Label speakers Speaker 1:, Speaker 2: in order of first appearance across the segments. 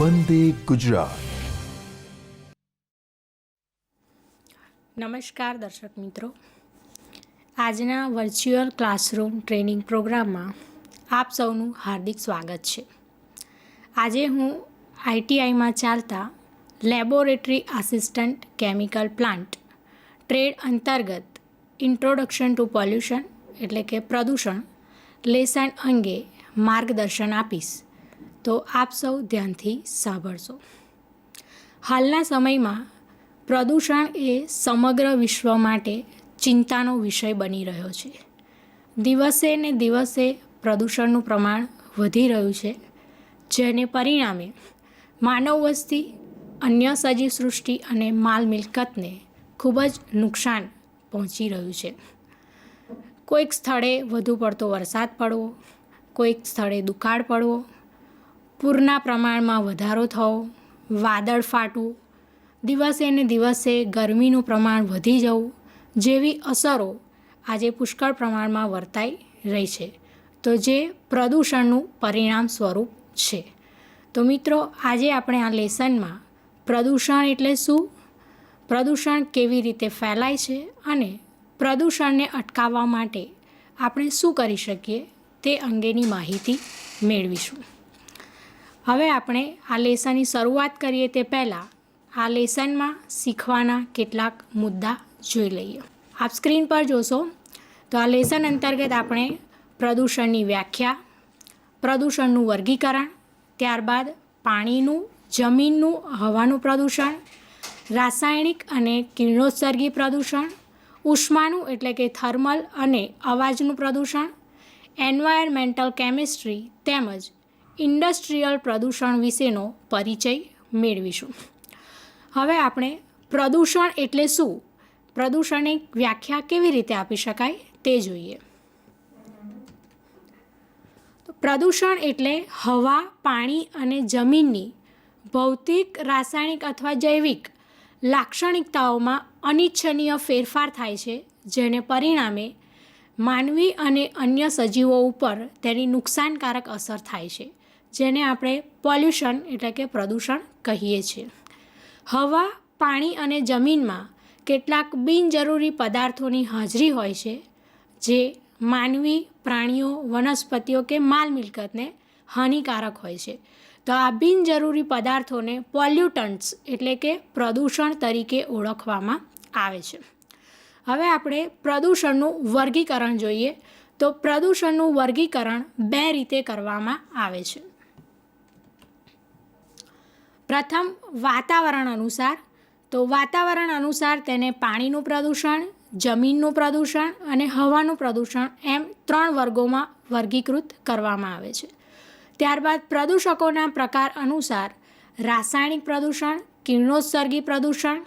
Speaker 1: વંદે ગુજરાત.
Speaker 2: નમસ્કાર દર્શક મિત્રો, આજના વર્ચ્યુઅલ ક્લાસરૂમ ટ્રેનિંગ પ્રોગ્રામમાં આપ સૌનું હાર્દિક સ્વાગત છે. આજે હું આઈટીઆઈમાં ચાલતા laboratory assistant chemical plant trade અંતર્ગત ઇન્ટ્રોડક્શન ટુ પોલ્યુશન એટલે કે પ્રદૂષણ લેસન અંગે માર્ગદર્શન આપીશ, તો આપ સૌ ધ્યાનથી સાંભળશો. હાલના સમયમાં પ્રદૂષણ એ સમગ્ર વિશ્વ માટે ચિંતાનો વિષય બની રહ્યો છે. દિવસે ને દિવસે પ્રદૂષણનું પ્રમાણ વધી રહ્યું છે, જેને પરિણામે માનવ વસ્તી, અન્ય સજીવ સૃષ્ટિ અને માલ મિલકતને ખૂબ જ નુકસાન પહોંચી રહ્યું છે. કોઈક સ્થળે વધુ પડતો વરસાદ પડવો, કોઈક સ્થળે દુકાળ પડવો, પૂરના પ્રમાણમાં વધારો થવો, વાદળ ફાટવું, દિવસે ને દિવસે ગરમીનું પ્રમાણ વધી જવું જેવી અસરો આજે પુષ્કળ પ્રમાણમાં વર્તાઈ રહી છે, તો જે પ્રદૂષણનું પરિણામ સ્વરૂપ છે. તો મિત્રો, આજે આપણે આ લેસનમાં પ્રદૂષણ એટલે શું, પ્રદૂષણ કેવી રીતે ફેલાય છે અને પ્રદૂષણને અટકાવવા માટે આપણે શું કરી શકીએ તે અંગેની માહિતી મેળવીશું. હવે આપણે આ લેસનની શરૂઆત કરીએ તે પહેલાં આ લેસનમાં શીખવાના કેટલાક મુદ્દા જોઈ લઈએ. આપ સ્ક્રીન પર જોશો તો આ લેસન અંતર્ગત આપણે પ્રદૂષણની વ્યાખ્યા, પ્રદૂષણનું વર્ગીકરણ, ત્યારબાદ પાણીનું, જમીનનું, હવાનું પ્રદૂષણ, રાસાયણિક અને કિરણોત્સર્ગી પ્રદૂષણ, ઉષ્માનું એટલે કે થર્મલ અને અવાજનું પ્રદૂષણ, એન્વાયરમેન્ટલ કેમિસ્ટ્રી તેમજ ઇન્ડસ્ટ્રીયલ પ્રદૂષણ વિશેનો પરિચય મેળવીશું. હવે આપણે પ્રદૂષણ એટલે શું, પ્રદૂષણની વ્યાખ્યા કેવી રીતે આપી શકાય તે જોઈએ. તો પ્રદૂષણ એટલે હવા, પાણી અને જમીનની ભૌતિક, રાસાયણિક અથવા જૈવિક લાક્ષણિકતાઓમાં અનિચ્છનીય ફેરફાર થાય છે, જેને પરિણામે માનવી અને અન્ય સજીવો ઉપર તેની નુકસાનકારક અસર થાય છે, જેને આપણે પોલ્યુશન એટલે કે પ્રદૂષણ કહીએ છીએ. હવા, પાણી અને જમીનમાં કેટલાક બિનજરૂરી પદાર્થોની હાજરી હોય છે, જે માનવી, પ્રાણીઓ, વનસ્પતિઓ કે માલ મિલકતને હાનિકારક હોય છે. તો આ બિનજરૂરી પદાર્થોને પોલ્યુટન્ટ્સ એટલે કે પ્રદૂષણ તરીકે ઓળખવામાં આવે છે. હવે આપણે પ્રદૂષણનું વર્ગીકરણ જોઈએ. તો પ્રદૂષણનું વર્ગીકરણ બે રીતે કરવામાં આવે છે. પ્રથમ, વાતાવરણ અનુસાર. તો વાતાવરણ અનુસાર તેને પાણીનું પ્રદૂષણ, જમીનનું પ્રદૂષણ અને હવાનું પ્રદૂષણ એમ 3 વર્ગોમાં વર્ગીકૃત કરવામાં આવે છે. ત્યારબાદ પ્રદૂષકોના પ્રકાર અનુસાર રાસાયણિક પ્રદૂષણ, કિરણોત્સર્ગી પ્રદૂષણ,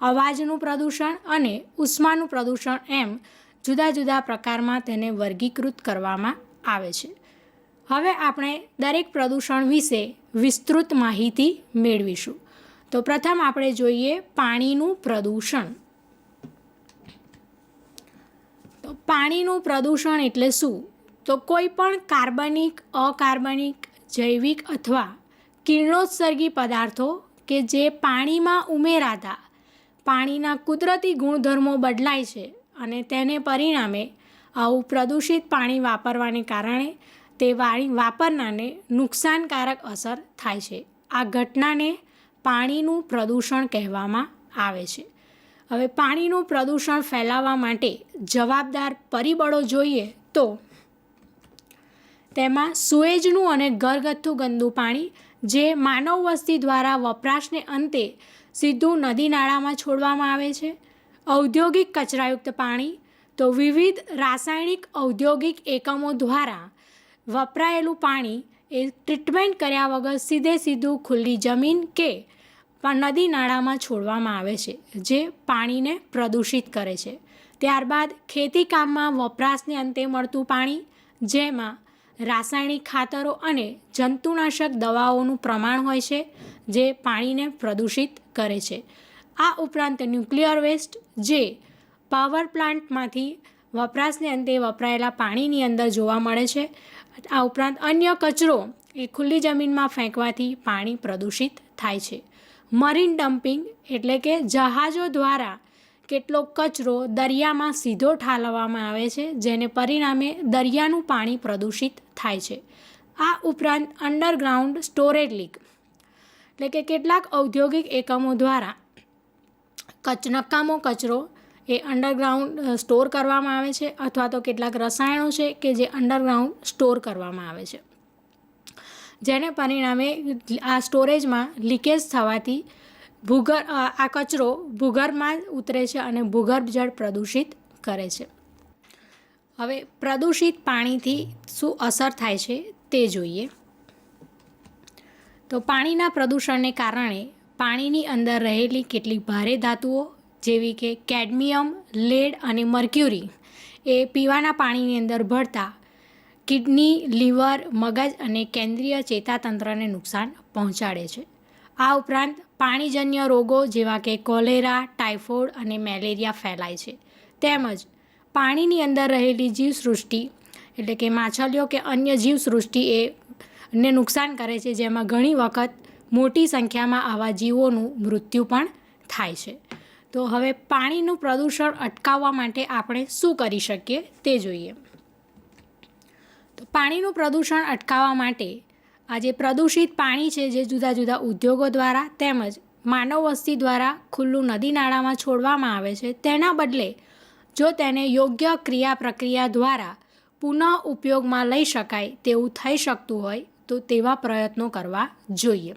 Speaker 2: અવાજનું પ્રદૂષણ અને ઉષ્માનું પ્રદૂષણ એમ જુદા જુદા પ્રકારમાં તેને વર્ગીકૃત કરવામાં આવે છે. હવે આપણે દરેક પ્રદૂષણ વિશે વિસ્તૃત માહિતી મેળવીશું. તો પ્રથમ આપણે જોઈએ પાણીનું પ્રદૂષણ. તો પાણીનું પ્રદૂષણ એટલે શું? તો કોઈ પણ કાર્બનિક, અકાર્બનિક, જૈવિક અથવા કિરણોત્સર્ગી પદાર્થો કે જે પાણીમાં ઉમેરાતા પાણીના કુદરતી ગુણધર્મો બદલાય છે અને તેને પરિણામે આવું પ્રદૂષિત પાણી વાપરવાને કારણે તે વાપરનારને નુકસાનકારક અસર થાય છે. આ ઘટનાને પાણીનું પ્રદૂષણ કહેવામાં આવે છે. હવે પાણીનું પ્રદૂષણ ફેલાવવા માટે જવાબદાર પરિબળો જોઈએ તો તેમાં સુએજનું અને ઘરગથ્થુ ગંદુ પાણી જે માનવ વસ્તી દ્વારા વપરાશને અંતે સીધું નદી નાળામાં છોડવામાં આવે છે, ઔદ્યોગિક કચરાયુક્ત પાણી, તો વિવિધ રાસાયણિક ઔદ્યોગિક એકમો દ્વારા વપરાયેલું પાણી એ ટ્રીટમેન્ટ કર્યા વગર સીધું ખુલ્લી જમીન કે નદી નાળામાં છોડવામાં આવે છે, જે પાણીને પ્રદૂષિત કરે છે. ત્યારબાદ ખેતી કામમાં વપરાશને અંતે મળતું પાણી, જેમાં રાસાયણિક ખાતરો અને જંતુનાશક દવાઓનું પ્રમાણ હોય છે, જે પાણીને પ્રદૂષિત કરે છે. આ ઉપરાંત ન્યુક્લિયર વેસ્ટ, જે પાવર પ્લાન્ટમાંથી વપરાશને અંતે વપરાયેલા પાણીની અંદર જોવા મળે છે. આ ઉપરાંત અન્ય કચરો એ ખુલ્લી જમીનમાં ફેંકવાથી પાણી પ્રદૂષિત થાય છે. મરીન ડમ્પિંગ એટલે કે જહાજો દ્વારા કેટલોક કચરો દરિયામાં સીધો ઠાલવવામાં આવે છે, જેને પરિણામે દરિયાનું પાણી પ્રદૂષિત થાય છે. આ ઉપરાંત અંડરગ્રાઉન્ડ સ્ટોરેજ લીક એટલે કે કેટલાક ઔદ્યોગિક એકમો દ્વારા નકામો કચરો એ અંડરગ્રાઉન્ડ સ્ટોર કરવામાં આવે છે, અથવા તો કેટલાક રસાયણો છે કે જે અંડરગ્રાઉન્ડ સ્ટોર કરવામાં આવે છે, જેને પરિણામે આ સ્ટોરેજમાં લીકેજ થવાથી આ કચરો ભૂગર્ભમાં ઉતરે છે અને ભૂગર્ભ જળ પ્રદૂષિત કરે છે. હવે પ્રદૂષિત પાણીથી શું અસર થાય છે તે જોઈએ. તો પાણીના પ્રદૂષણને કારણે પાણીની અંદર રહેલી કેટલીક ભારે ધાતુઓ જેવી કે કેડમિયમ, લેડ અને મર્ક્યુરી એ પીવાના પાણીની અંદર ભળતા કિડની, લીવર, મગજ અને કેન્દ્રીય ચેતાતંત્રને નુકસાન પહોંચાડે છે. આ ઉપરાંત પાણીજન્ય રોગો જેવા કે કોલેરા, ટાઇફોઇડ અને મેલેરિયા ફેલાય છે. તેમજ પાણીની અંદર રહેલી જીવસૃષ્ટિ એટલે કે માછલીઓ કે અન્ય જીવસૃષ્ટિ એને નુકસાન કરે છે, જેમાં ઘણી વખત મોટી સંખ્યામાં આવા જીવોનું મૃત્યુ પણ થાય છે. તો હવે પાણીનું પ્રદૂષણ અટકાવવા માટે આપણે શું કરી શકીએ તે જોઈએ. તો પાણીનું પ્રદૂષણ અટકાવવા માટે આ જે પ્રદૂષિત પાણી છે જે જુદા જુદા ઉદ્યોગો દ્વારા તેમજ માનવ વસ્તી દ્વારા ખુલ્લું નદી નાળામાં છોડવામાં આવે છે, તેના બદલે જો તેને યોગ્ય ક્રિયા પ્રક્રિયા દ્વારા પુનઃ ઉપયોગમાં લઈ શકાય તેવું થઈ શકતું હોય તો તેવા પ્રયત્નો કરવા જોઈએ.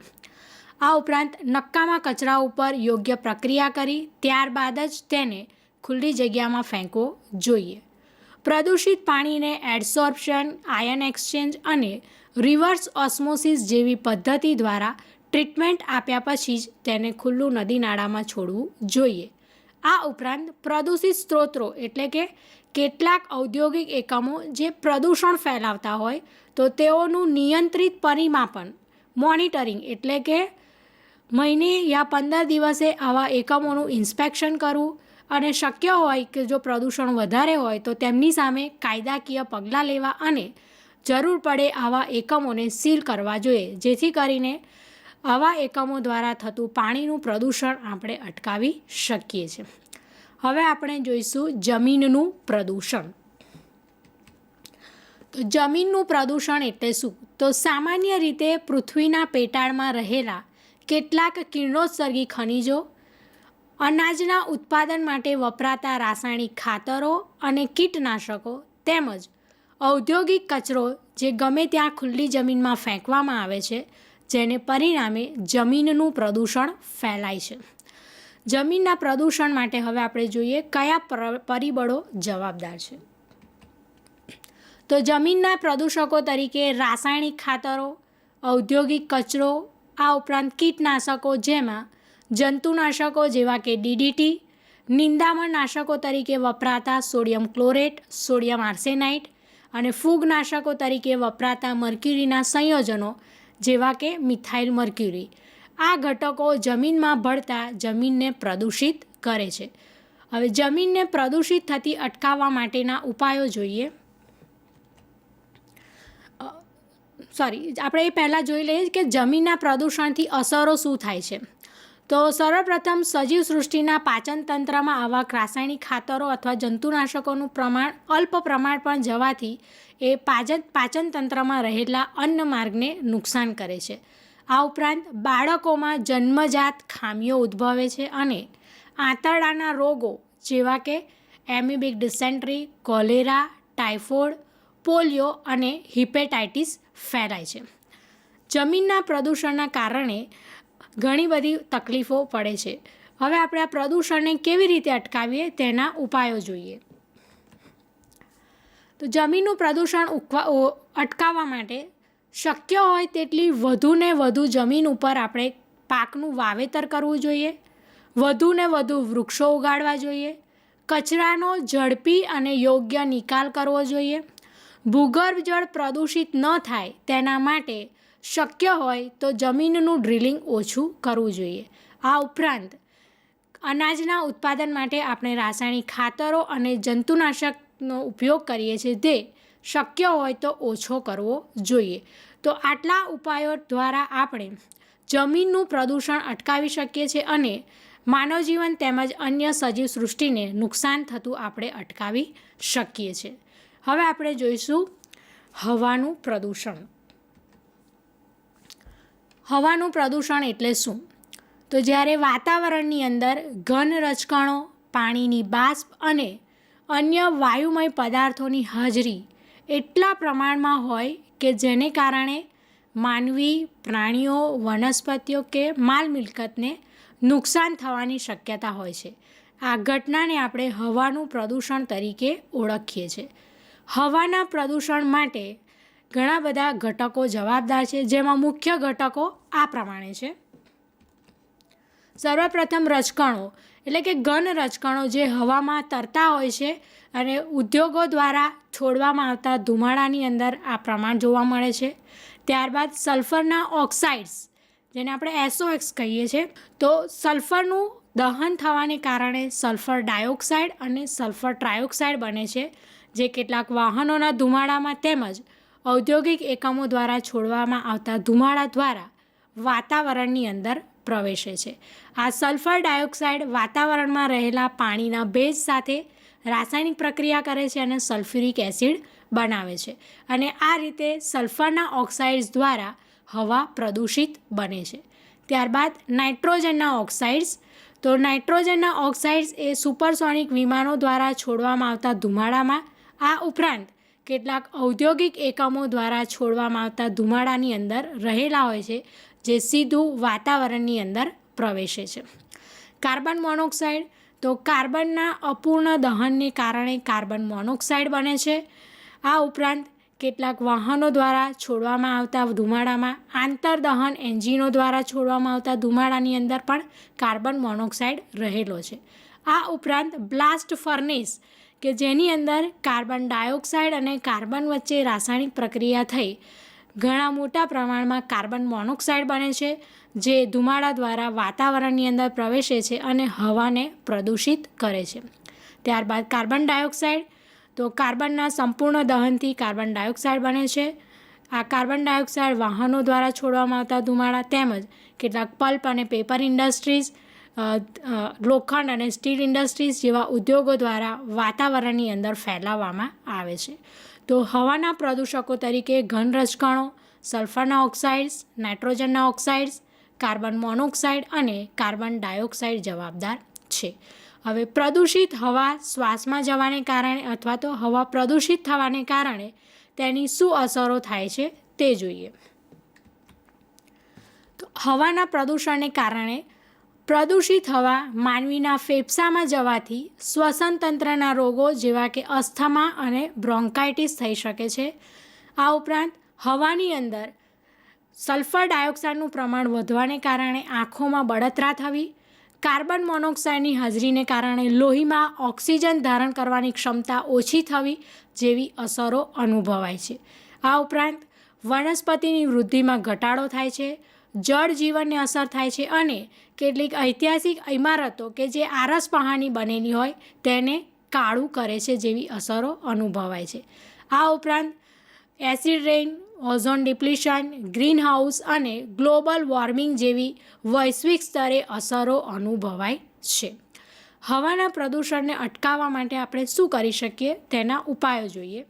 Speaker 2: આ ઉપરાંત નકામા કચરા ઉપર યોગ્ય પ્રક્રિયા કરી ત્યારબાદ જ તેને ખુલ્લી જગ્યામાં ફેંકવો જોઈએ. પ્રદૂષિત પાણીને એડસોર્પ્શન, આયન એક્સચેન્જ અને રિવર્સ ઓસ્મોસિસ જેવી પદ્ધતિ દ્વારા ટ્રીટમેન્ટ આપ્યા પછી જ તેને ખુલ્લું નદી નાળામાં છોડવું જોઈએ. આ ઉપરાંત પ્રદૂષિત સ્ત્રોતો એટલે કે કેટલાક ઔદ્યોગિક એકમો જે પ્રદૂષણ ફેલાવતા હોય તો તેઓનું નિયંત્રિત પરિમાપન, મોનિટરિંગ એટલે કે મહિને યા 15 દિવસે આવા એકમોનું ઇન્સ્પેક્શન કરવું અને શક્ય હોય કે જો પ્રદૂષણ વધારે હોય તો તેમની સામે કાયદાકીય પગલાં લેવા અને જરૂર પડે આવા એકમોને સીલ કરવા જોઈએ, જેથી કરીને આવા એકમો દ્વારા થતું પાણીનું પ્રદૂષણ આપણે અટકાવી શકીએ છીએ. હવે આપણે જોઈશું જમીનનું પ્રદૂષણ. તો જમીનનું પ્રદૂષણ એટલે શું? તો સામાન્ય રીતે પૃથ્વીના પેટાળમાં રહેલા કેટલાક કિરણોત્સર્ગી ખનિજો, અનાજના ઉત્પાદન માટે વપરાતા રાસાયણિક ખાતરો અને કીટનાશકો તેમજ ઔદ્યોગિક કચરો જે ગમે ત્યાં ખુલ્લી જમીનમાં ફેંકવામાં આવે છે, જેને પરિણામે જમીનનું પ્રદૂષણ ફેલાય છે. જમીનના પ્રદૂષણ માટે હવે આપણે જોઈએ કયા પરિબળો જવાબદાર છે. તો જમીનના પ્રદૂષકો તરીકે રાસાયણિક ખાતરો, ઔદ્યોગિક કચરો, આ ઉપરાંત કીટનાશકો જેમાં જંતુનાશકો જેવા કે DDT, નિંદામણ નાશકો તરીકે વપરાતા સોડિયમ ક્લોરેટ, સોડિયમ આર્સેનાઇટ અને ફૂગનાશકો તરીકે વપરાતા મર્ક્યુરીના સંયોજનો જેવા કે મિથાઇલ મર્ક્યુરી. આ ઘટકો જમીનમાં ભળતા જમીનને પ્રદૂષિત કરે છે. હવે જમીનને પ્રદૂષિત થતી અટકાવવા માટેના ઉપાયો જોઈએ. આપણે એ પહેલાં જોઈ લઈએ કે જમીનના પ્રદૂષણથી અસરો શું થાય છે. તો સર્વપ્રથમ સજીવ સૃષ્ટિના પાચન તંત્રમાં આવા રાસાયણિક ખાતરો અથવા જંતુનાશકોનું પ્રમાણ અલ્પ પ્રમાણ પણ જવાથી એ પાચન તંત્રમાં રહેલા અન્ન માર્ગને નુકસાન કરે છે. આ ઉપરાંત બાળકોમાં જન્મજાત ખામીઓ ઉદ્ભવે છે અને આંતરડાના રોગો જેવા કે એમિબિક ડિસેન્ટ્રી, કોલેરા, ટાઇફોઇડ, પોલિયો અને હિપેટાઇટિસ ફેલાય છે. જમીનના પ્રદૂષણના કારણે ઘણી બધી તકલીફો પડે છે. હવે આપણે આ પ્રદૂષણને કેવી રીતે અટકાવીએ તેના ઉપાયો જોઈએ. તો જમીનનું પ્રદૂષણ અટકાવવા માટે શક્ય હોય તેટલી વધુને વધુ જમીન ઉપર આપણે પાકનું વાવેતર કરવું જોઈએ, વધુને વધુ વૃક્ષો ઉગાડવા જોઈએ, કચરાનો ઝડપી અને યોગ્ય નિકાલ કરવો જોઈએ, ભૂગર્ભ જળ પ્રદૂષિત ન થાય તેના માટે શક્ય હોય તો જમીનનું ડ્રિલિંગ ઓછું કરવું જોઈએ. આ ઉપરાંત અનાજના ઉત્પાદન માટે આપણે રાસાયણિક ખાતરો અને જંતુનાશકનો ઉપયોગ કરીએ છીએ તે શક્ય હોય તો ઓછો કરવો જોઈએ. તો આટલા ઉપાયો દ્વારા આપણે જમીનનું પ્રદૂષણ અટકાવી શકીએ છીએ અને માનવ જીવન તેમજ અન્ય સજીવ સૃષ્ટિને નુકસાન થતું આપણે અટકાવી શકીએ છીએ. હવે આપણે જોઈશું હવાનું પ્રદૂષણ. હવાનું પ્રદૂષણ એટલે શું? તો જ્યારે વાતાવરણની અંદર ઘન રજકણો, પાણીની બાષ્પ અને અન્ય વાયુમય પદાર્થોની હાજરી એટલા પ્રમાણમાં હોય કે જેને કારણે માનવી, પ્રાણીઓ, વનસ્પતિઓ કે માલ મિલકતને નુકસાન થવાની શક્યતા હોય છે. આ ઘટનાને આપણે હવાનું પ્રદૂષણ તરીકે ઓળખીએ છીએ. હવાના પ્રદૂષણ માટે ઘણા બધા ઘટકો જવાબદાર છે, જેમાં મુખ્ય ઘટકો આ પ્રમાણે છે. સર્વપ્રથમ રજકણો એટલે કે ઘન રજકણો જે હવામાં તરતા હોય છે અને ઉદ્યોગો દ્વારા છોડવામાં આવતા ધુમાડાની અંદર આ પ્રમાણ જોવા મળે છે. ત્યારબાદ સલ્ફરના ઓક્સાઇડ્સ, જેને આપણે SOx કહીએ છીએ, તો સલ્ફરનું દહન થવાને કારણે સલ્ફર ડાયોક્સાઇડ અને સલ્ફર ટ્રાયોક્સાઇડ બને છે, જે કેટલાક વાહનોના ધુમાડામાં તેમજ ઔદ્યોગિક એકમો દ્વારા છોડવામાં આવતા ધુમાડા દ્વારા વાતાવરણની અંદર પ્રવેશે છે. આ સલ્ફર ડાયોક્સાઇડ વાતાવરણમાં રહેલા પાણીના ભેજ સાથે રાસાયણિક પ્રક્રિયા કરે છે અને સલ્ફ્યુરિક એસિડ બનાવે છે અને આ રીતે સલ્ફરના ઓક્સાઇડ્સ દ્વારા હવા પ્રદૂષિત બને છે. ત્યારબાદ નાઇટ્રોજનના ઓક્સાઇડ્સ, તો નાઇટ્રોજનના ઓક્સાઇડ્સ એ સુપરસોનિક વિમાનો દ્વારા છોડવામાં આવતા ધુમાડામાં, આ ઉપરાંત કેટલાક ઔદ્યોગિક એકમો દ્વારા છોડવામાં આવતા ધુમાડાની અંદર રહેલા હોય છે, જે સીધું વાતાવરણની અંદર પ્રવેશે છે. કાર્બન મોનોક્સાઇડ, તો કાર્બનના અપૂર્ણ દહનને કારણે કાર્બન મોનોક્સાઇડ બને છે. આ ઉપરાંત કેટલાક વાહનો દ્વારા છોડવામાં આવતા ધુમાડામાં, આંતરદહન એન્જિનો દ્વારા છોડવામાં આવતા ધુમાડાની અંદર પણ કાર્બન મોનોક્સાઇડ રહેલો છે. આ ઉપરાંત બ્લાસ્ટ ફર્નેસ કે જેની અંદર કાર્બન ડાયોક્સાઇડ અને કાર્બન વચ્ચે રાસાયણિક પ્રક્રિયા થઈ ઘણા મોટા પ્રમાણમાં કાર્બન મોનોક્સાઇડ બને છે, જે ધુમાડા દ્વારા વાતાવરણની અંદર પ્રવેશે છે અને હવાને પ્રદૂષિત કરે છે. ત્યારબાદ કાર્બન ડાયોક્સાઇડ, તો કાર્બનના સંપૂર્ણ દહનથી કાર્બન ડાયોક્સાઇડ બને છે. આ કાર્બન ડાયોક્સાઇડ વાહનો દ્વારા છોડવામાં આવતા ધુમાડા તેમજ કેટલાક પલ્પ અને પેપર ઇન્ડસ્ટ્રીઝ, લોખંડ અને સ્ટીલ ઇન્ડસ્ટ્રીઝ જેવા ઉદ્યોગો દ્વારા વાતાવરણની અંદર ફેલાવવામાં આવે છે. તો હવાના પ્રદૂષકો તરીકે ઘન રજકણો, સલ્ફરના ઓક્સાઇડ્સ, નાઇટ્રોજનના ઓક્સાઇડ્સ, કાર્બન મોનોક્સાઇડ અને કાર્બન ડાયોક્સાઇડ જવાબદાર છે. હવે પ્રદૂષિત હવા શ્વાસમાં જવાને કારણે અથવા તો હવા પ્રદૂષિત થવાને કારણે તેની શું અસરો થાય છે તે જોઈએ. તો હવાના પ્રદૂષણને કારણે પ્રદૂષિત હવા માનવીના ફેફસામાં જવાથી શ્વસન તંત્રના રોગો જેવા કે અસ્થમા અને બ્રોન્કાઇટિસ થઈ શકે છે. આ ઉપરાંત હવાની અંદર સલ્ફર ડાયોક્સાઇડનું પ્રમાણ વધવાને કારણે આંખોમાં બળતરા થવી, કાર્બન મોનોક્સાઇડની હાજરીને કારણે લોહીમાં ઓક્સિજન ધારણ કરવાની ક્ષમતા ઓછી થવી જેવી અસરો અનુભવાય છે. આ ઉપરાંત વનસ્પતિની વૃદ્ધિમાં ઘટાડો થાય છે, જળ જીવનને અસર થાય છે અને કેટલીક ઐતિહાસિક ઇમારતો કે જે આરસ પહાડની બનેલી હોય તેને કાળું કરે છે જેવી અસરો અનુભવાય છે. આ ઉપરાંત acid rain, ozone depletion, green house અને ગ્લોબલ વોર્મિંગ જેવી વૈશ્વિક સ્તરે અસરો અનુભવાય છે. હવાના પ્રદૂષણને અટકાવવા માટે આપણે શું કરી શકીએ તેના ઉપાયો જોઈએ.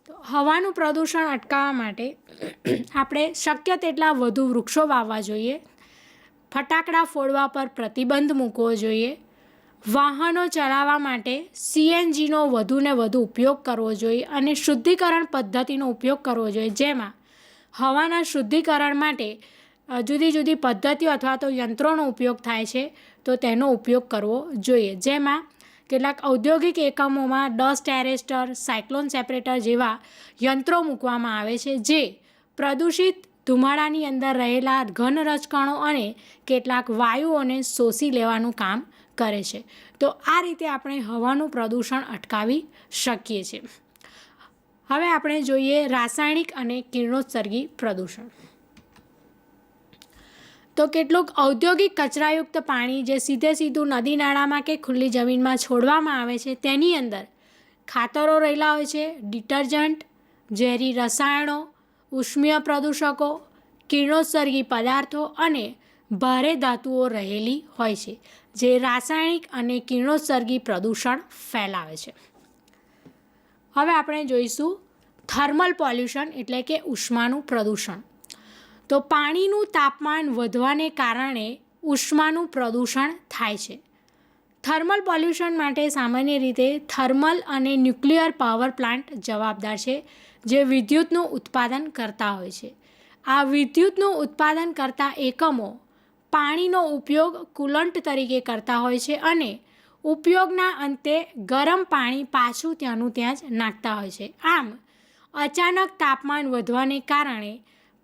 Speaker 2: તો હવાનું પ્રદૂષણ અટકાવવા માટે આપણે શક્ય તેટલા વધુ વૃક્ષો વાવવા જોઈએ, ફટાકડા ફોડવા પર પ્રતિબંધ મૂકવો જોઈએ, વાહનો ચલાવવા માટે CNGનો વધુને વધુ ઉપયોગ કરવો જોઈએ અને શુદ્ધિકરણ પદ્ધતિનો ઉપયોગ કરવો જોઈએ, જેમાં હવાના શુદ્ધિકરણ માટે જુદી જુદી પદ્ધતિઓ અથવા તો યંત્રોનો ઉપયોગ થાય છે, તો તેનો ઉપયોગ કરવો જોઈએ. જેમાં કેટલાક ઔદ્યોગિક એકમોમાં ડસ્ટ એરેસ્ટર, સાયક્લોન સેપરેટર જેવા યંત્રો મૂકવામાં આવે છે, જે પ્રદૂષિત ધુમાડાની અંદર રહેલા ઘન રજકણો અને કેટલાક વાયુઓને શોષી લેવાનું કામ કરે છે. તો આ રીતે આપણે હવાનું પ્રદૂષણ અટકાવી શકીએ છીએ. હવે આપણે જોઈએ રાસાયણિક અને કિરણોત્સર્ગી પ્રદૂષણ. તો કેટલુંક ઔદ્યોગિક કચરાયુક્ત પાણી જે સીધું નદી નાળામાં કે ખુલ્લી જમીનમાં છોડવામાં આવે છે, તેની અંદર ખાતરો રહેલા હોય છે, ડિટર્જન્ટ, ઝેરી રસાયણો, ઉષ્મીય પ્રદૂષકો, કિરણોત્સર્ગી પદાર્થો અને ભારે ધાતુઓ રહેલી હોય છે, જે રાસાયણિક અને કિરણોત્સર્ગી પ્રદૂષણ ફેલાવે છે. હવે આપણે જોઈશું થર્મલ પોલ્યુશન એટલે કે ઉષ્માનું પ્રદૂષણ. તો પાણીનું તાપમાન વધવાને કારણે ઉષ્માનું પ્રદૂષણ થાય છે. થર્મલ પોલ્યુશન માટે સામાન્ય રીતે થર્મલ અને ન્યુક્લિયર પાવર પ્લાન્ટ જવાબદાર છે, જે વિદ્યુતનું ઉત્પાદન કરતા હોય છે. આ વિદ્યુતનું ઉત્પાદન કરતા એકમો પાણીનો ઉપયોગ કુલન્ટ તરીકે કરતા હોય છે અને ઉપયોગના અંતે ગરમ પાણી પાછું ત્યાંનું ત્યાં જ નાખતા હોય છે. આમ અચાનક તાપમાન વધવાને કારણે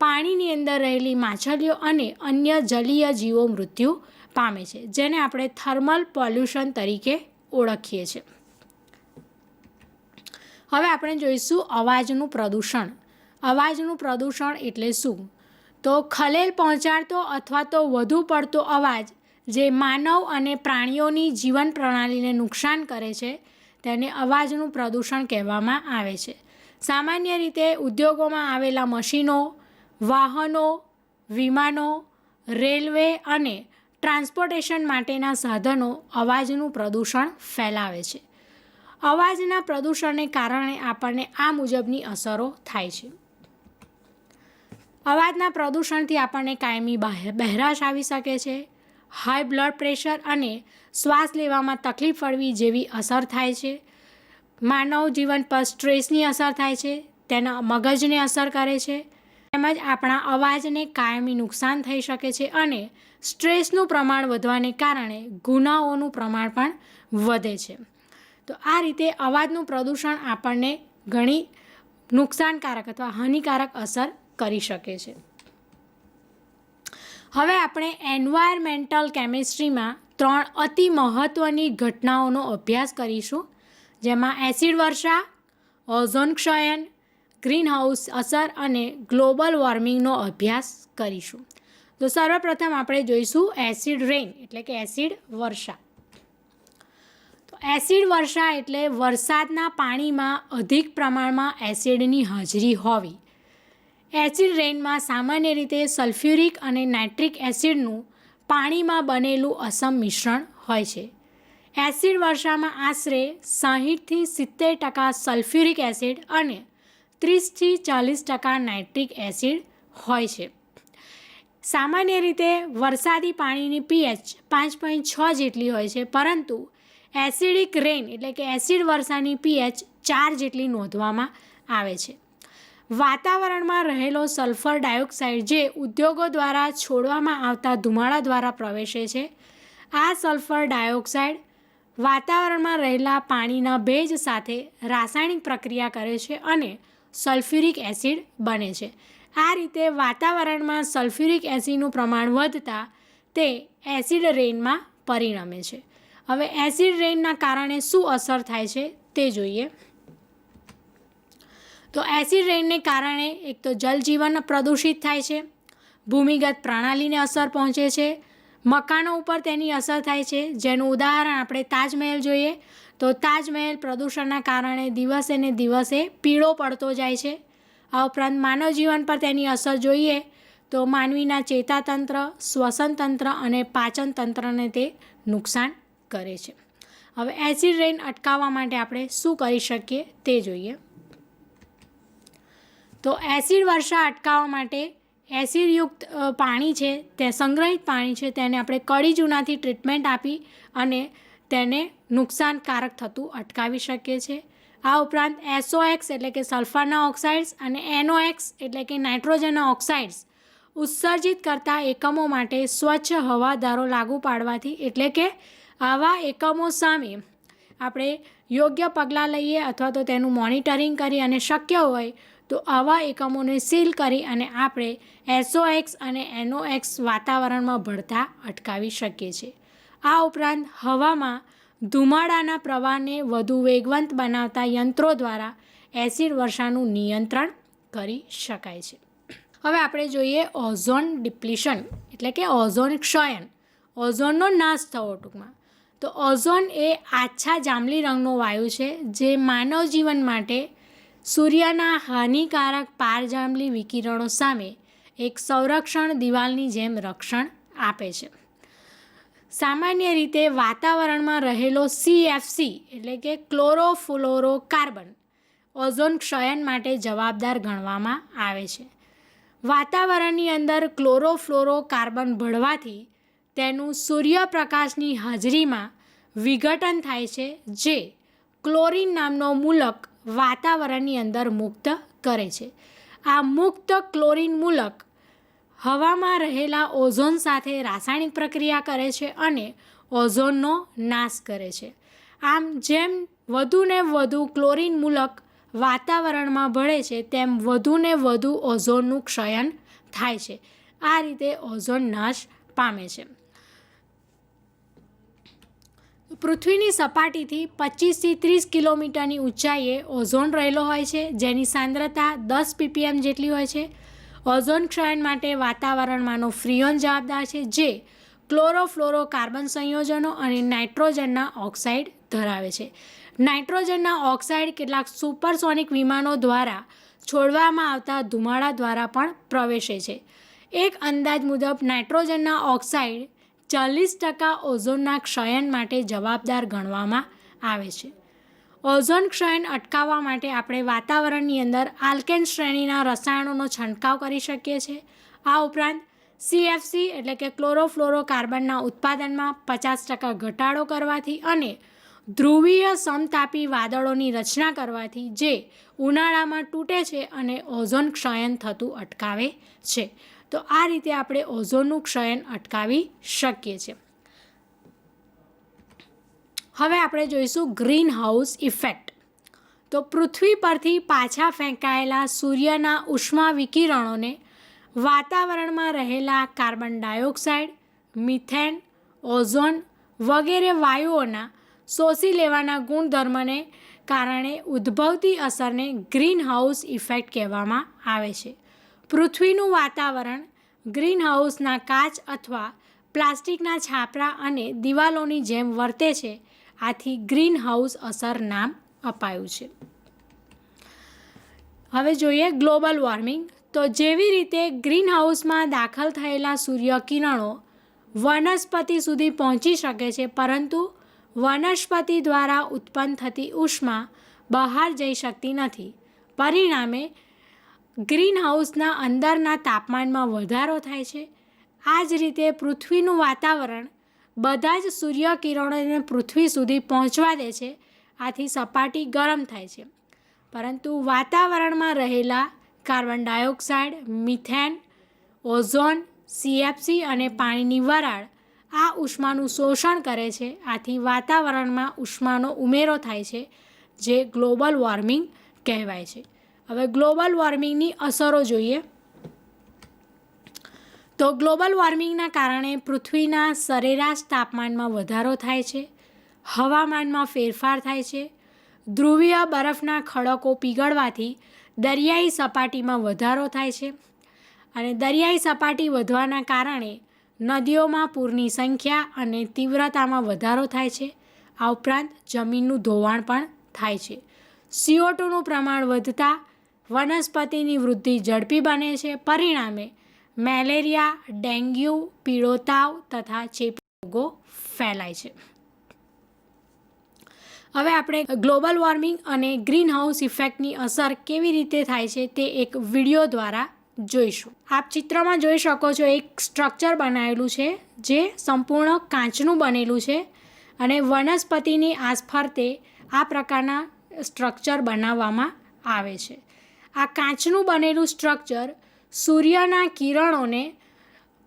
Speaker 2: પાણીની અંદર રહેલી માછલીઓ અને અન્ય જલીય જીવો મૃત્યુ પામે છે, જેને આપણે થર્મલ પોલ્યુશન તરીકે ઓળખીએ છીએ. હવે આપણે જોઈશું અવાજનું પ્રદૂષણ. અવાજનું પ્રદૂષણ એટલે શું? તો ખલેલ પહોંચાડતો અથવા તો વધુ પડતો અવાજ જે માનવ અને પ્રાણીઓની જીવન પ્રણાલીને નુકસાન કરે છે તેને અવાજનું પ્રદૂષણ કહેવામાં આવે છે. સામાન્ય રીતે ઉદ્યોગોમાં આવેલા મશીનો, વાહનો, વિમાનો, રેલવે અને ટ્રાન્સપોર્ટેશન માટેના સાધનો અવાજનું પ્રદૂષણ ફેલાવે છે. અવાજના પ્રદૂષણને કારણે આપણને આ મુજબની અસરો થાય છે. અવાજના પ્રદૂષણથી આપણને કાયમી બહેરાશ આવી શકે છે, હાઈ બ્લડ પ્રેશર અને શ્વાસ લેવામાં તકલીફ પડવી જેવી અસર થાય છે. માનવ જીવન પર સ્ટ્રેસની અસર થાય છે, તેના મગજને અસર કરે છે, તેમજ આપણા અવાજને કાયમી નુકસાન થઈ શકે છે અને સ્ટ્રેસનું પ્રમાણ વધવાને કારણે ગુનાઓનું પ્રમાણ પણ વધે છે. તો આ રીતે અવાજનું પ્રદૂષણ આપણને ઘણી નુકસાનકારક અથવા હાનિકારક અસર કરી શકે છે. હવે આપણે એન્વાયરમેન્ટલ કેમિસ્ટ્રીમાં 3 અતિ મહત્ત્વની ઘટનાઓનો અભ્યાસ કરીશું, જેમાં એસિડ વર્ષા, ઓઝોન ક્ષયન, ગ્રીનહાઉસ અસર અને ગ્લોબલ વોર્મિંગનો અભ્યાસ કરીશું. તો સર્વપ્રથમ આપણે જોઈશું એસિડ રેઇન એટલે કે એસિડ વર્ષા. તો એસિડ વર્ષા એટલે વરસાદના પાણીમાં અધિક પ્રમાણમાં એસિડની હાજરી હોવી. એસિડ રેઇનમાં સામાન્ય રીતે સલ્ફ્યુરિક અને નાઇટ્રિક એસિડનું પાણીમાં બનેલું અસમ મિશ્રણ હોય છે. એસિડ વર્ષામાં આશરે 60-70% સલ્ફ્યુરિક એસિડ અને 30-40% નાઇટ્રિક એસિડ હોય છે. સામાન્ય રીતે વરસાદી પાણીની pH 5.6 જેટલી હોય છે, પરંતુ એસિડિક રેઇન એટલે કે એસિડ વર્ષાની pH 4 જેટલી નોંધવામાં આવે છે. વાતાવરણમાં રહેલો સલ્ફર ડાયોક્સાઇડ જે ઉદ્યોગો દ્વારા છોડવામાં આવતા ધુમાડા દ્વારા પ્રવેશે છે, આ સલ્ફર ડાયોક્સાઇડ વાતાવરણમાં રહેલા પાણીના ભેજ સાથે રાસાયણિક પ્રક્રિયા કરે છે અને સલ્ફ્યુરિક એસિડ બને છે. આ રીતે વાતાવરણમાં સલ્ફ્યુરિક એસિડનું પ્રમાણ વધતા તે એસિડ રેઇનમાં પરિણમે છે. હવે એસિડ રેઇનના કારણે શું અસર થાય છે તે જોઈએ. તો એસિડ રેઇનને કારણે એક તો જલજીવન પ્રદૂષિત થાય છે, ભૂમિગત પ્રણાલીને અસર પહોંચે છે, મકાનો ઉપર તેની અસર થાય છે. જેનું ઉદાહરણ આપણે તાજમહેલ જોઈએ તો તાજમહેલ પ્રદૂષણના કારણે દિવસે ને દિવસે પીળો પડતો જાય છે. આ ઉપરાંત માનવ જીવન પર તેની અસર જોઈએ તો માનવીના ચેતાતંત્ર, શ્વસન તંત્ર અને પાચન તંત્રને તે નુકસાન કરે છે. હવે એસિડ રેઇન અટકાવવા માટે આપણે શું કરી શકીએ તે જોઈએ. તો એસિડ વર્ષા અટકાવવા માટે એસિડયુક્ત પાણી છે તે સંગ્રહિત પાણી છે તેને આપણે કડી ચૂનાથી ટ્રીટમેન્ટ આપી અને તેને નુકસાનકારક થતું અટકાવી શકીએ છીએ. આ ઉપરાંત SOx એટલે કે સલ્ફરના ઓક્સાઇડ્સ અને NOx એટલે કે નાઇટ્રોજનના ઓક્સાઇડ્સ ઉત્સર્જિત કરતા એકમો માટે સ્વચ્છ હવાદારો લાગુ પાડવાથી એટલે કે આવા એકમો સામે આપણે યોગ્ય પગલાં લઈએ અથવા તો તેનું મોનિટરિંગ કરી અને શક્ય હોય તો આવા એકમોને સીલ કરી અને આપણે SOx અને NOx વાતાવરણમાં ભળતા અટકાવી શકીએ છીએ. આ ઉપરાંત હવામાં ધુમાડાના પ્રવાહને વધુ વેગવંત બનાવતા યંત્રો દ્વારા એસિડ વર્ષાનું નિયંત્રણ કરી શકાય છે. હવે આપણે જોઈએ ઓઝોન ડિપ્લીશન એટલે કે ઓઝોન ક્ષયન, ઓઝોનનો નાશ થવો ટૂંકમાં. તો ઓઝોન એ આછા જાંબલી રંગનો વાયુ છે જે માનવ જીવન માટે સૂર્યના હાનિકારક પારજાંબલી વિકિરણો સામે એક સંરક્ષણ દિવાલની જેમ રક્ષણ આપે છે. સામાન્ય રીતે વાતાવરણમાં રહેલો CFC એટલે કે ક્લોરોફ્લોરોકાર્બન ઓઝોન ક્ષયન માટે જવાબદાર ગણવામાં આવે છે. વાતાવરણની અંદર ક્લોરોફ્લોરોકાર્બન ભળવાથી તેનું સૂર્યપ્રકાશની હાજરીમાં વિઘટન થાય છે, જે ક્લોરીન નામનો મૂલક વાતાવરણની અંદર મુક્ત કરે છે. આ મુક્ત ક્લોરીન મૂલક હવામાં રહેલા ઓઝોન સાથે રાસાયણિક પ્રક્રિયા કરે છે અને ઓઝોનનો નાશ કરે છે. આમ જેમ વધુને વધુ ક્લોરીન મૂલક વાતાવરણમાં ભળે છે તેમ વધુને વધુ ઓઝોનનું ક્ષયન થાય છે. આ રીતે ઓઝોન નાશ પામે છે. પૃથ્વીની સપાટીથી 25થી 30 કિલોમીટરની ઊંચાઈએ ઓઝોન રહેલો હોય છે, જેની સાંદ્રતા 10 ppm જેટલી હોય છે. ઓઝોન ક્ષયન માટે વાતાવરણમાંનો ફ્રીઓન જવાબદાર છે, જે ક્લોરોફ્લોરોકાર્બન સંયોજનો અને નાઇટ્રોજનના ઓક્સાઇડ ધરાવે છે. નાઇટ્રોજનના ઓક્સાઇડ કેટલાક સુપરસોનિક વિમાનો દ્વારા છોડવામાં આવતા ધુમાડા દ્વારા પણ પ્રવેશે છે. એક અંદાજ મુજબ નાઇટ્રોજનના ઓક્સાઇડ 40% ઓઝોનના ક્ષયન માટે જવાબદાર ગણવામાં આવે છે. ઓઝોન ક્ષયન અટકાવવા માટે આપણે વાતાવરણની અંદર આલ્કેન શ્રેણીના રસાયણોનો છંટકાવ કરી શકીએ છીએ. આ ઉપરાંત CFC એટલે કે ક્લોરોફ્લોરોકાર્બનના ઉત્પાદનમાં 50% ઘટાડો કરવાથી અને ધ્રુવીય સમતાપી વાદળોની રચના કરવાથી જે ઉનાળામાં તૂટે છે અને ઓઝોન ક્ષયન થતું અટકાવે છે. તો આ રીતે આપણે ઓઝોનનું ક્ષયન અટકાવી શકીએ છીએ. હવે આપણે જોઈશું ગ્રીન હાઉસ ઇફેક્ટ. તો પૃથ્વી પરથી પાછા ફેંકાયેલા સૂર્યના ઉષ્મા વિકિરણોને વાતાવરણમાં રહેલા કાર્બન ડાયોક્સાઇડ, મિથેન, ઓઝોન વગેરે વાયુઓના શોષી લેવાના ગુણધર્મને કારણે ઉદ્ભવતી અસરને ગ્રીન હાઉસ ઇફેક્ટ કહેવામાં આવે છે. પૃથ્વીનું વાતાવરણ ગ્રીન હાઉસના કાચ અથવા પ્લાસ્ટિકના છાપરા અને દિવાલોની જેમ વર્તે છે. આથી ગ્રીન હાઉસ અસર નામ અપાયું છે. હવે જોઈએ ગ્લોબલ વોર્મિંગ. તો જેવી રીતે ગ્રીન હાઉસમાં દાખલ થયેલા સૂર્યકિરણો વનસ્પતિ સુધી પહોંચી શકે છે, પરંતુ વનસ્પતિ દ્વારા ઉત્પન્ન થતી ઉષ્મા બહાર જઈ શકતી નથી. પરિણામે ગ્રીન હાઉસના અંદરના તાપમાનમાં વધારો થાય છે. આ જ રીતે પૃથ્વીનું વાતાવરણ બધા જ સૂર્યકિરણોને પૃથ્વી સુધી પહોંચવા દે છે. આથી સપાટી ગરમ થાય છે. પરંતુ વાતાવરણમાં રહેલા carbon dioxide, methane, ozone, CFC અને પાણીની વરાળ આ ઉષ્માનું શોષણ કરે છે. આથી વાતાવરણમાં ઉષ્માનો ઉમેરો થાય છે, જે ગ્લોબલ વોર્મિંગ કહેવાય છે. હવે ગ્લોબલ વોર્મિંગની અસરો જોઈએ. તો ગ્લોબલ વોર્મિંગના કારણે પૃથ્વીના સરેરાશ તાપમાનમાં વધારો થાય છે, હવામાનમાં ફેરફાર થાય છે, ધ્રુવીય બરફના ખડકો પીગળવાથી દરિયાઈ સપાટીમાં વધારો થાય છે અને દરિયાઈ સપાટી વધવાના કારણે નદીઓમાં પૂરની સંખ્યા અને તીવ્રતામાં વધારો થાય છે. આ ઉપરાંત જમીનનું ધોવાણ પણ થાય છે. CO2નું પ્રમાણ વધતા વનસ્પતિની વૃદ્ધિ ઝડપી બને છે. પરિણામે મેલેરિયા, ડેન્ગ્યુ, પીળો તાવ તથા ચેપી રોગો ફેલાય છે. હવે આપણે ગ્લોબલ વોર્મિંગ અને ગ્રીન હાઉસ ઇફેક્ટની અસર કેવી રીતે થાય છે તે એક વિડીયો દ્વારા જોઈશું. આપ ચિત્રમાં જોઈ શકો છો, એક સ્ટ્રક્ચર બનાવેલું છે જે સંપૂર્ણ કાચનું બનેલું છે અને વનસ્પતિની આસફરતે આ પ્રકારના સ્ટ્રક્ચર બનાવવામાં આવે છે. આ કાચનું બનેલું સ્ટ્રક્ચર સૂર્યના કિરણોને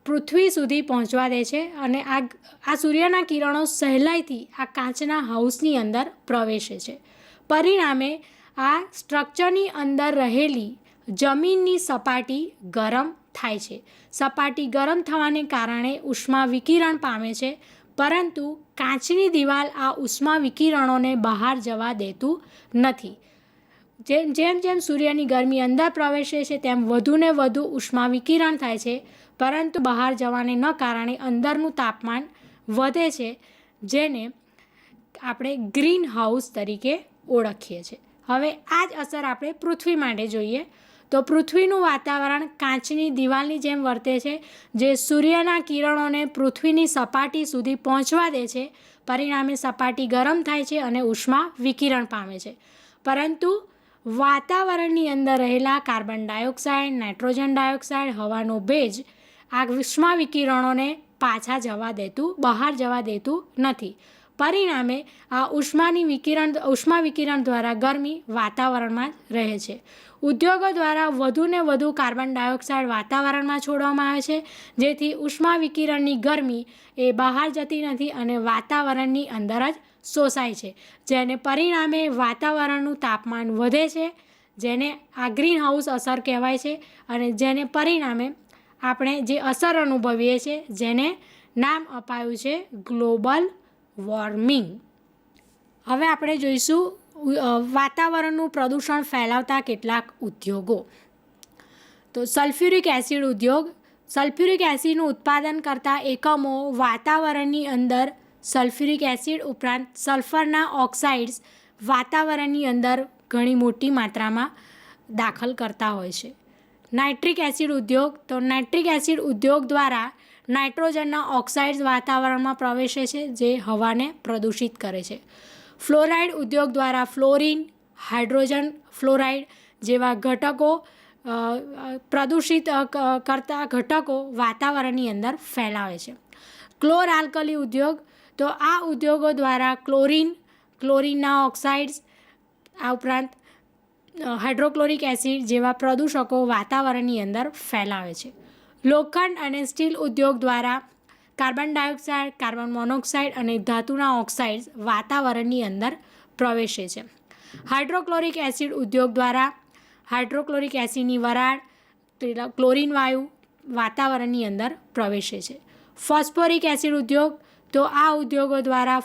Speaker 2: પૃથ્વી સુધી પહોંચવા દે છે અને આ સૂર્યના કિરણો સહેલાઈથી આ કાચના હાઉસની અંદર પ્રવેશે છે. પરિણામે આ સ્ટ્રક્ચરની અંદર રહેલી જમીનની સપાટી ગરમ થાય છે. સપાટી ગરમ થવાને કારણે ઉષ્મા વિકિરણ પામે છે, પરંતુ કાચની દિવાલ આ ઉષ્મા વિકિરણોને બહાર જવા દેતું નથી. જેમ જેમ સૂર્યની ગરમી અંદર પ્રવેશે છે તેમ વધુને વધુ ઉષ્મા વિકિરણ થાય છે, પરંતુ બહાર જવાને ન કારણે અંદરનું તાપમાન વધે છે, જેને આપણે ગ્રીન હાઉસ તરીકે ઓળખીએ છીએ. હવે આ જ અસર આપણે પૃથ્વી માટે જોઈએ તો પૃથ્વીનું વાતાવરણ કાચની દિવાલની જેમ વર્તે છે, જે સૂર્યના કિરણોને પૃથ્વીની સપાટી સુધી પહોંચવા દે છે. પરિણામે સપાટી ગરમ થાય છે અને ઉષ્મા વિકિરણ પામે છે. પરંતુ વાતાવરણની અંદર રહેલા કાર્બન ડાયોક્સાઇડ, નાઇટ્રોજન ડાયોક્સાઇડ, હવાનો ભેજ આ ઉષ્મા વિકિરણોને પાછા બહાર જવા દેતું નથી. પરિણામે આ ઉષ્મા વિકિરણ દ્વારા ગરમી વાતાવરણમાં જ રહે છે. ઉદ્યોગો દ્વારા વધુને વધુ કાર્બન ડાયોક્સાઇડ વાતાવરણમાં છોડવામાં આવે છે, જેથી ઉષ્મા વિકિરણની ગરમી એ બહાર જતી નથી અને વાતાવરણની અંદર જ શોષાય છે, જેને પરિણામે વાતાવરણનું તાપમાન વધે છે, જેને આ ગ્રીન હાઉસ અસર કહેવાય છે. અને જેને પરિણામે આપણે જે અસર અનુભવીએ છીએ જેને નામ અપાયું છે ગ્લોબલ વોર્મિંગ. હવે આપણે જોઈશું વાતાવરણનું પ્રદૂષણ ફેલાવતા કેટલાક ઉદ્યોગો. તો સલ્ફ્યુરિક એસિડ ઉદ્યોગ. સલ્ફ્યુરિક એસિડનું ઉત્પાદન કરતા એકમો વાતાવરણની અંદર સલ્ફ્યુરિક એસિડ ઉપરાંત સલ્ફરના ઓક્સાઇડ્સ વાતાવરણની અંદર ઘણી મોટી માત્રામાં દાખલ કરતા હોય છે. નાઇટ્રિક એસિડ ઉદ્યોગ. તો નાઇટ્રિક એસિડ ઉદ્યોગ દ્વારા નાઇટ્રોજનના ઓક્સાઇડ્સ વાતાવરણમાં પ્રવેશે છે, જે હવાને પ્રદૂષિત કરે છે. ફ્લોરાઇડ ઉદ્યોગ દ્વારા ફ્લોરિન, હાઇડ્રોજન ફ્લોરાઇડ જેવા ઘટકો પ્રદૂષિત કરતા ઘટકો વાતાવરણની અંદર ફેલાવે છે. ક્લોર આલ્કલી ઉદ્યોગ. તો આ ઉદ્યોગો દ્વારા ક્લોરીનના ઓક્સાઇડ્સ આ ઉપરાંત હાઇડ્રોક્લોરિક એસિડ જેવા પ્રદૂષકો વાતાવરણની અંદર ફેલાવે છે. લોખંડ અને સ્ટીલ ઉદ્યોગ દ્વારા કાર્બન ડાયોક્સાઇડ, કાર્બન મોનોક્સાઇડ અને ધાતુના ઓક્સાઇડ્સ વાતાવરણની અંદર પ્રવેશે છે. હાઇડ્રોક્લોરિક એસિડ ઉદ્યોગ દ્વારા હાઇડ્રોક્લોરિક એસિડની વરાળ ક્લોરીન વાયુ વાતાવરણની અંદર પ્રવેશે છે. ફોસ્ફોરિક એસિડ ઉદ્યોગ. તો આ ઉદ્યોગો દ્વારા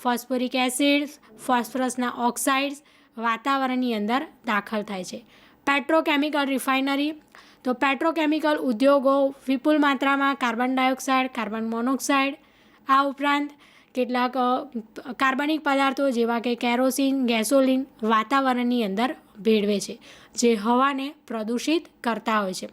Speaker 2: ફોસ્ફોરિક એસિડ, ફોસ્ફરસના ઓક્સાઇડ્સ વાતાવરણની અંદર દાખલ થાય છે. Petrochemical refinery. તો પેટ્રોકેમિકલ ઉદ્યોગો વિપુલ માત્રામાં કાર્બન ડાયોક્સાઇડ, કાર્બન મોનોક્સાઇડ આ ઉપરાંત કેટલાક કાર્બનિક પદાર્થો જેવા કે કેરોસીન, ગેસોલિન વાતાવરણની અંદર ભેળવે છે, જે હવાને પ્રદૂષિત કરતા હોય છે.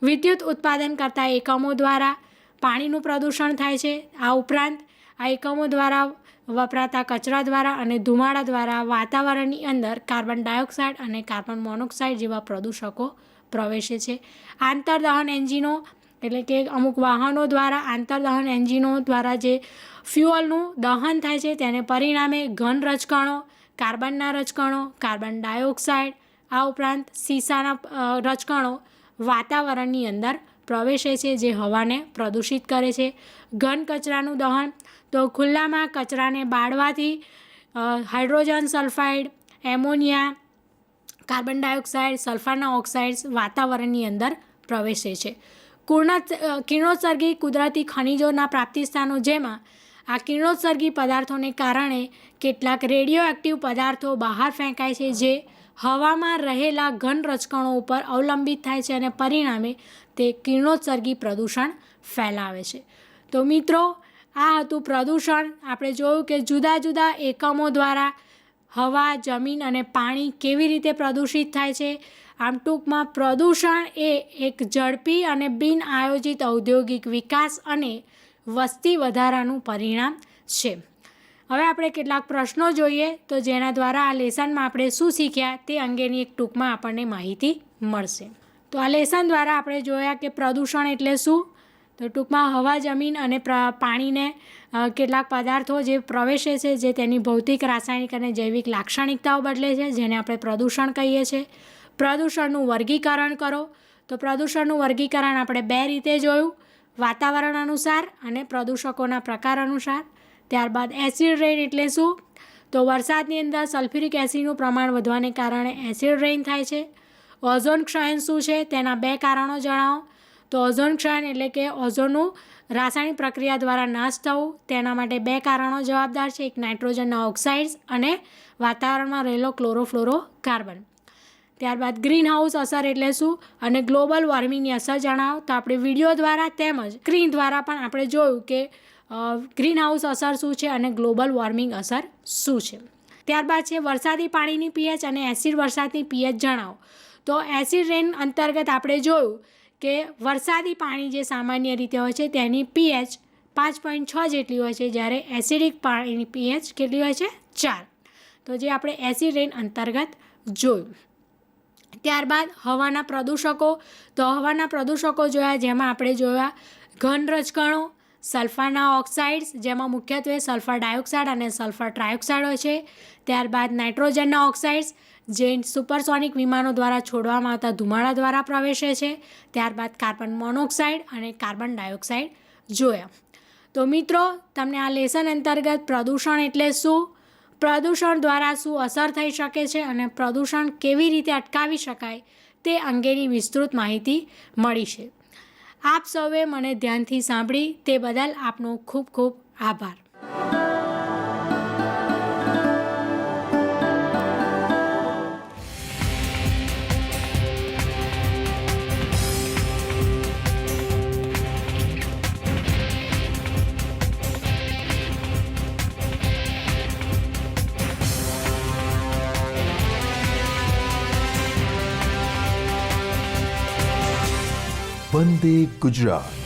Speaker 2: વિદ્યુત ઉત્પાદન કરતા એકમો દ્વારા પાણીનું પ્રદૂષણ થાય છે. આ ઉપરાંત આ એકમો દ્વારા વપરાતા કચરા દ્વારા અને ધુમાડા દ્વારા વાતાવરણની અંદર કાર્બન ડાયોક્સાઇડ અને કાર્બન મોનોક્સાઇડ જેવા પ્રદૂષકો પ્રવેશે છે. આંતરદહન એન્જિનો એટલે કે અમુક વાહનો દ્વારા આંતરદહન એન્જિનો દ્વારા જે ફ્યુઅલનું દહન થાય છે તેને પરિણામે ઘન રજકણો, કાર્બનના રજકણો, કાર્બન ડાયોક્સાઇડ આ ઉપરાંત સીસાના રજકણો વાતાવરણની અંદર પ્રવેશે છે, જે હવાને પ્રદૂષિત કરે છે. ઘન કચરાનું દહન. તો ખુલ્લામાં કચરાને બાળવાથી hydrogen sulphide, ammonia, carbon dioxide, સલ્ફરના ઓક્સાઇડ્સ વાતાવરણની અંદર પ્રવેશે છે. કિરણોત્સર્ગી કુદરતી ખનિજોના પ્રાપ્તિસ્થાનો, જેમાં આ કિરણોત્સર્ગી પદાર્થોને કારણે કેટલાક રેડિયો એક્ટિવ પદાર્થો બહાર ફેંકાય છે, જે હવામાં રહેલા ઘન રજકણો ઉપર અવલંબિત થાય છે અને પરિણામે તે કિરણોત્સર્ગી પ્રદૂષણ ફેલાવે છે. તો મિત્રો, આ હતું પ્રદૂષણ. આપણે જોયું કે જુદા જુદા એકમો દ્વારા હવા, જમીન અને પાણી કેવી રીતે પ્રદૂષિત થાય છે. આમ ટૂંકમાં પ્રદૂષણ એ એક ઝડપી અને બિન આયોજિત ઔદ્યોગિક વિકાસ અને વસ્તી વધારાનું પરિણામ છે. હવે આપણે કેટલાક પ્રશ્નો જોઈએ તો જેના દ્વારા આ લેસનમાં આપણે શું શીખ્યા તે અંગેની એક ટૂંકમાં આપણને માહિતી મળશે. તો આ લેસન દ્વારા આપણે જોયા કે પ્રદૂષણ એટલે શું. તો ટૂંકમાં હવા, જમીન અને પાણીને કેટલાક પદાર્થો જે પ્રવેશે છે, જે તેની ભૌતિક, રાસાયણિક અને જૈવિક લાક્ષણિકતાઓ બદલે છે, જેને આપણે પ્રદૂષણ કહીએ છીએ. પ્રદૂષણનું વર્ગીકરણ કરો. તો પ્રદૂષણનું વર્ગીકરણ આપણે બે રીતે જોયું, વાતાવરણ અનુસાર અને પ્રદૂષકોના પ્રકાર અનુસાર. ત્યારબાદ એસિડ રેઇન એટલે શું. તો વરસાદની અંદર સલ્ફ્યુરિક એસિડનું પ્રમાણ વધવાને કારણે એસિડ રેઇન થાય છે. ઓઝોન ક્ષયન શું છે તેના બે કારણો જણાવો. તો ઓઝોન ક્ષયન એટલે કે ઓઝોનનું રાસાયણિક પ્રક્રિયા દ્વારા નાશ થવું, તેના માટે બે કારણો જવાબદાર છે, એક નાઇટ્રોજનના ઓક્સાઇડ્સ અને વાતાવરણમાં રહેલો ક્લોરોફ્લોરોકાર્બન. ત્યારબાદ ગ્રીન હાઉસ અસર એટલે શું અને ગ્લોબલ વોર્મિંગની અસર જણાવો. તો આપણે વિડીયો દ્વારા તેમજ સ્ક્રીન દ્વારા પણ આપણે જોયું કે ગ્રીન હાઉસ અસર શું છે અને ગ્લોબલ વોર્મિંગ અસર શું છે. ત્યારબાદ છે વરસાદી પાણીની પીએચ અને એસિડ વરસાદની પીએચ જણાવો. તો એસિડ રેન અંતર્ગત આપણે જોયું કે વરસાદી પાણી જે સામાન્ય રીતે હોય છે તેની પીએચ 5.6 જેટલી હોય છે, જ્યારે એસિડિક પાણીની પીએચ કેટલી હોય છે? 4. તો જે આપણે એસિડ રેન અંતર્ગત જોયું. ત્યારબાદ હવાના પ્રદૂષકો. તો હવાના પ્રદૂષકો જોયા, જેમાં આપણે જોયા ઘન રજકણો, સલ્ફરના ઓક્સાઇડ્સ, જેમાં મુખ્યત્વે સલ્ફર ડાયોક્સાઇડ અને સલ્ફર ટ્રાયોક્સાઇડ હોય છે. ત્યારબાદ નાઇટ્રોજનના ઓક્સાઇડ્સ, જે સુપરસોનિક વિમાનો દ્વારા છોડવામાં આવતા ધુમાડા દ્વારા પ્રવેશે છે. ત્યારબાદ કાર્બન મોનોક્સાઇડ અને કાર્બન ડાયોક્સાઇડ જોયા. તો મિત્રો, તમને આ લેસન અંતર્ગત પ્રદૂષણ એટલે શું, પ્રદૂષણ દ્વારા શું અસર થઈ શકે છે અને પ્રદૂષણ કેવી રીતે અટકાવી શકાય તે અંગેની વિસ્તૃત માહિતી મળી છે. આપ સૌએ મને ધ્યાનથી સાંભળી તે બદલ આપનો ખૂબ ખૂબ આભાર.
Speaker 1: વંદે ગુજરાત.